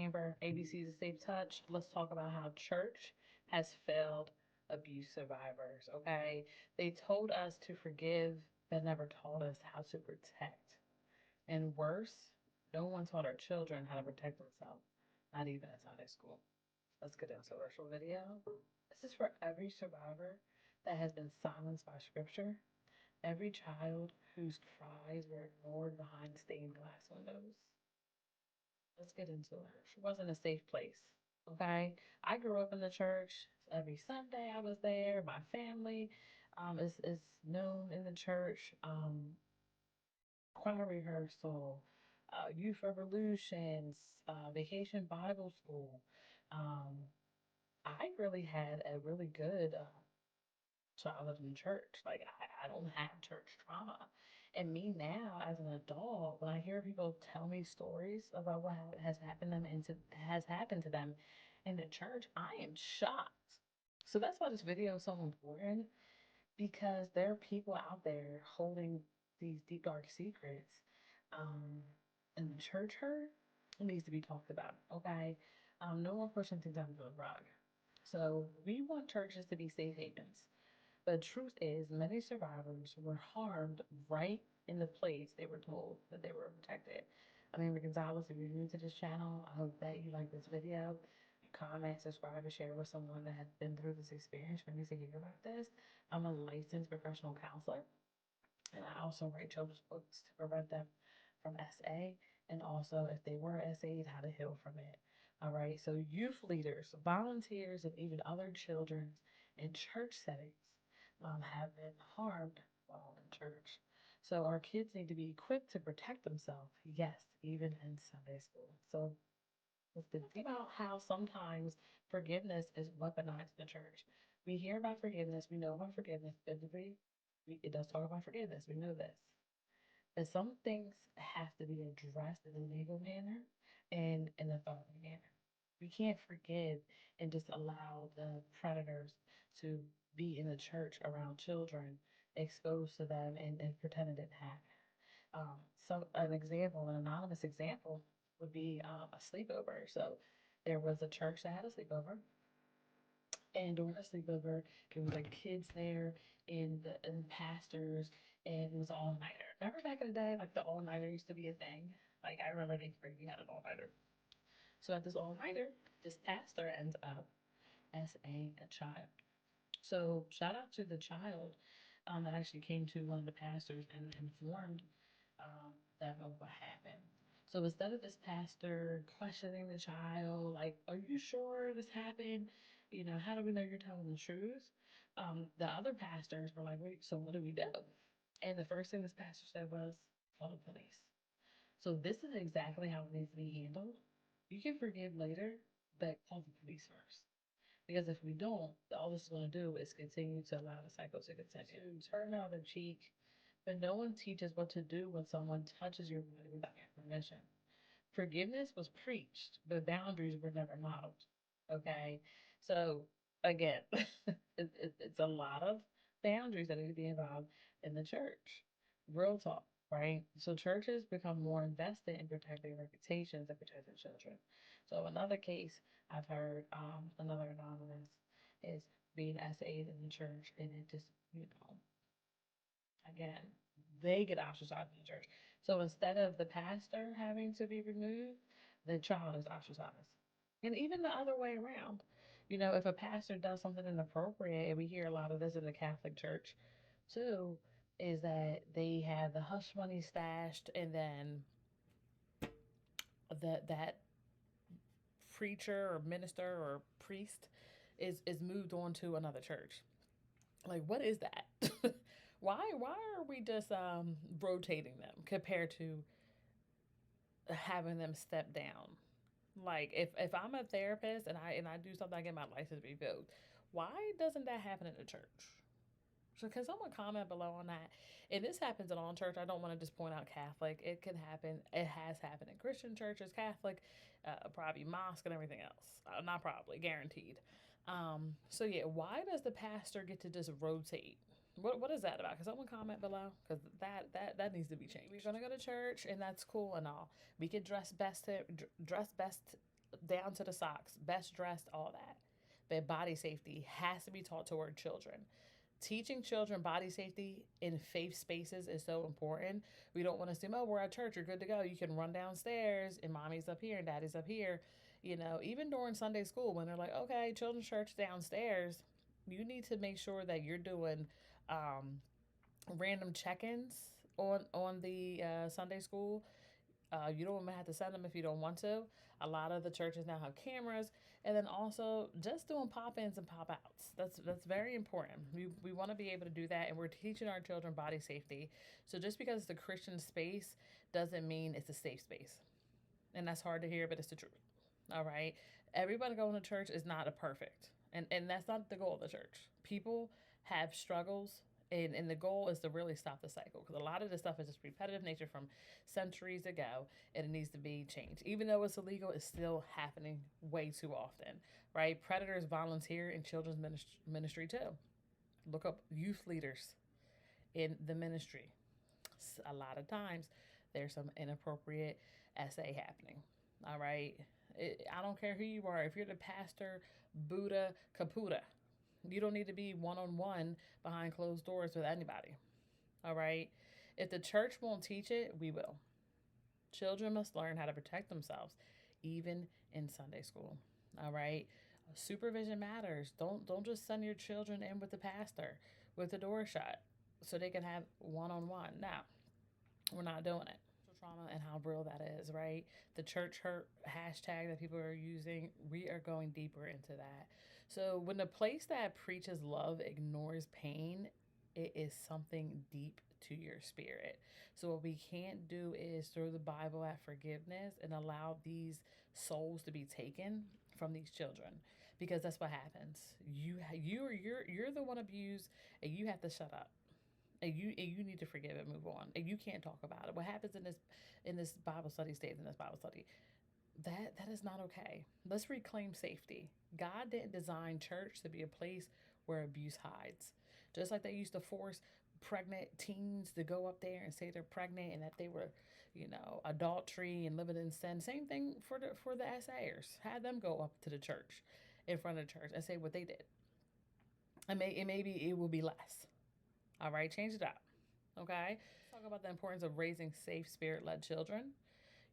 Amber, ABC's a Safe Touch. Let's talk about how church has failed abuse survivors, okay? They told us to forgive, but never taught us how to protect. And worse, no one taught our children how to protect themselves, not even in Sunday school. Let's get into our short video. This is for every survivor that has been silenced by scripture, every child whose cries were ignored behind stained glass windows. Let's get into it. It wasn't a safe place. Okay. I grew up in the church. Every Sunday I was there. My family is known in the church. Choir rehearsal, youth revolutions, vacation Bible school. Um, I really had a really good childhood in church. Like I don't have church trauma. And me now as an adult, when I hear people tell me stories about what has happened to them in the church, I am shocked. So that's why this video is so important because there are people out there holding these deep dark secrets. Um, and the church hurt needs to be talked about. Okay, no more pushing things under the rug. So we want churches to be safe havens. The truth is, many survivors were harmed right in the place they were told that they were protected. I mean, Gonzalez, if you're new to this channel, I hope that you like this video. Comment, subscribe, and share with someone that has been through this experience for me to hear about this. I'm a licensed professional counselor, and I also write children's books to prevent them from SA, and also if they were SA'd, how to heal from it. All right, so youth leaders, volunteers, and even other children in church settings have been harmed while in church. So our kids need to be equipped to protect themselves, yes, even in Sunday school. So let's think about how sometimes forgiveness is weaponized in the church. We hear about forgiveness, we know about forgiveness, biblically, it does talk about forgiveness, we know this. But some things have to be addressed in a legal manner and in a thought manner. We can't forgive and just allow the predators to be in the church around children, exposed to them, and pretend it didn't happen. So an example, an anonymous example, would be a sleepover. So there was a church that had a sleepover, and during the sleepover, there was like kids there and pastors, and it was all nighter. Remember back in the day, like the all nighter used to be a thing. Like I remember they we had an all nighter. So at this all nighter, this pastor ends up as a child. So shout out to the child that actually came to one of the pastors and informed them of what happened. So instead of this pastor questioning the child, like, "Are you sure this happened? You know, how do we know you're telling the truth?" The other pastors were like, "Wait, so what do we do?" And the first thing this pastor said was, "Call the police." So this is exactly how it needs to be handled. You can forgive later, but call the police first. Because if we don't, all this is going to do is continue to allow the cycle to continue. Turn out the cheek, but no one teaches what to do when someone touches your body without your permission. Forgiveness was preached, but boundaries were never modeled. Okay, so again, it's a lot of boundaries that need to be involved in the church. Real talk, right? So churches become more invested in protecting reputations and protecting children. So another case I've heard, another anonymous, is being SA'd in the church, and it just, again, they get ostracized in the church. So instead of the pastor having to be removed, the child is ostracized. And even the other way around. If a pastor does something inappropriate, and we hear a lot of this in the Catholic Church too, is that they have the hush money stashed, and then that preacher or minister or priest is moved on to another church. Like, what is that? Why are we just rotating them compared to having them step down? Like, if I'm a therapist and I do something, I get my license revoked. Why doesn't that happen in the church? So can someone comment below on that? And this happens in all church. I don't want to just point out Catholic. It can happen. It has happened in Christian churches, Catholic, probably mosque and everything else. Not probably, guaranteed. So yeah, why does the pastor get to just rotate? What is that about? Can someone comment below? Because that needs to be changed. We're gonna go to church, and that's cool and all. We can dress best down to the socks, best dressed, all that. But body safety has to be taught to our children. Teaching children body safety in faith spaces is so important. We don't want to assume, oh, we're at church, you're good to go. You can run downstairs and mommy's up here and daddy's up here. Even during Sunday school, when they're like, okay, children's church downstairs, you need to make sure that you're doing random check-ins on the Sunday school. You don't even have to send them if you don't want to. A lot of the churches now have cameras, and then also just doing pop-ins and pop-outs. That's very important. We want to be able to do that, and we're teaching our children body safety. So just because it's a Christian space doesn't mean it's a safe space, and that's hard to hear, but it's the truth. All right, everybody going to church is not a perfect, and that's not the goal of the church. People have struggles, and the goal is to really stop the cycle, because a lot of this stuff is just repetitive nature from centuries ago, and it needs to be changed. Even though it's illegal, it's still happening way too often, right? Predators volunteer in children's ministry too. Look up youth leaders in the ministry. A lot of times there's some inappropriate SA happening. All right, I don't care who you are. If you're the pastor, Buddha Caputa, you don't need to be one-on-one behind closed doors with anybody. All right, if the church won't teach it, we will. Children must learn how to protect themselves, even in Sunday school. All right, supervision matters. Don't just send your children in with the pastor with the door shut so they can have one-on-one. Now, we're not doing it. Trauma and how real that is, right? The church hurt hashtag that people are using, we are going deeper into that. So when the place that preaches love ignores pain, it is something deep to your spirit. So what we can't do is throw the Bible at forgiveness and allow these souls to be taken from these children, because that's what happens. You're the one abused, and you have to shut up. And you need to forgive and move on. And you can't talk about it. What happens in this Bible study stays in this Bible study. That is not okay. Let's reclaim safety. God didn't design church to be a place where abuse hides. Just like they used to force pregnant teens to go up there and say they're pregnant and that they were, adultery and living in sin. Same thing for the SAers. Had them go up to the church, in front of the church, and say what they did. And maybe it will be less. All right, change it up. Okay? Let's talk about the importance of raising safe, spirit-led children.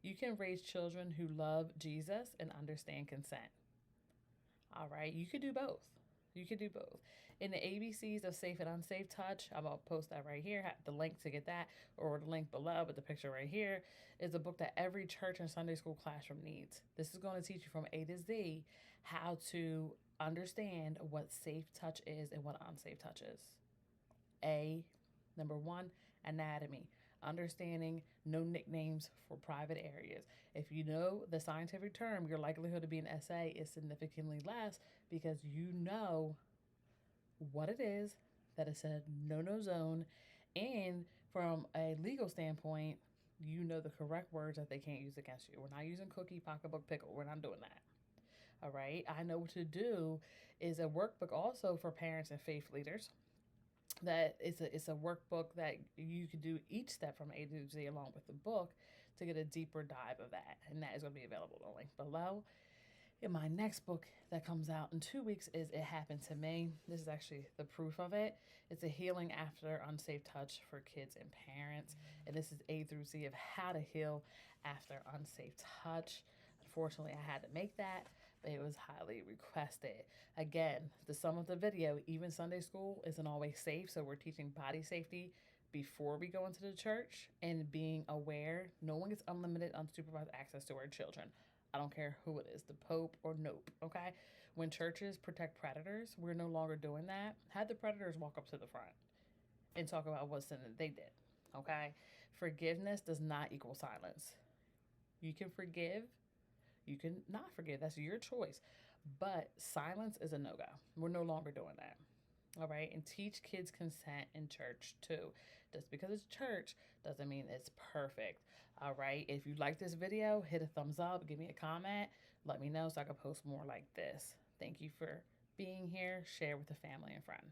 You can raise children who love Jesus and understand consent. All right, you could do both. You can do both. In the ABCs of Safe and Unsafe Touch, I'm going to post that right here. The link to get that, or the link below, but the picture right here is a book that every church and Sunday school classroom needs. This is going to teach you from A to Z how to understand what safe touch is and what unsafe touch is. Number 1, anatomy. Understanding no nicknames for private areas. If you know the scientific term, your likelihood to be an SA is significantly less because you know what it is, that it's a no-no zone, and from a legal standpoint, you know the correct words that they can't use against you. We're not using cookie, pocketbook, pickle. We're not doing that. All right. I know what to do is a workbook also for parents and faith leaders. That it's a workbook that you can do each step from A to Z along with the book to get a deeper dive of that. And that is going to be available in the link below. In my next book that comes out in 2 weeks is It Happened to Me. This is actually the proof of it. It's a healing after unsafe touch for kids and parents. And this is A through Z of how to heal after unsafe touch. Unfortunately, I had to make that, but it was highly requested. Again, the sum of the video, even Sunday school isn't always safe, so we're teaching body safety before we go into the church and being aware no one gets unlimited, unsupervised access to our children. I don't care who it is, the Pope or nope, okay? When churches protect predators, we're no longer doing that. Have the predators walk up to the front and talk about what sin that they did, okay? Forgiveness does not equal silence. You can forgive, you can not forgive. That's your choice. But silence is a no-go. We're no longer doing that. All right. And teach kids consent in church too. Just because it's church doesn't mean it's perfect. All right. If you like this video, hit a thumbs up, give me a comment, let me know so I can post more like this. Thank you for being here. Share with a family and friend.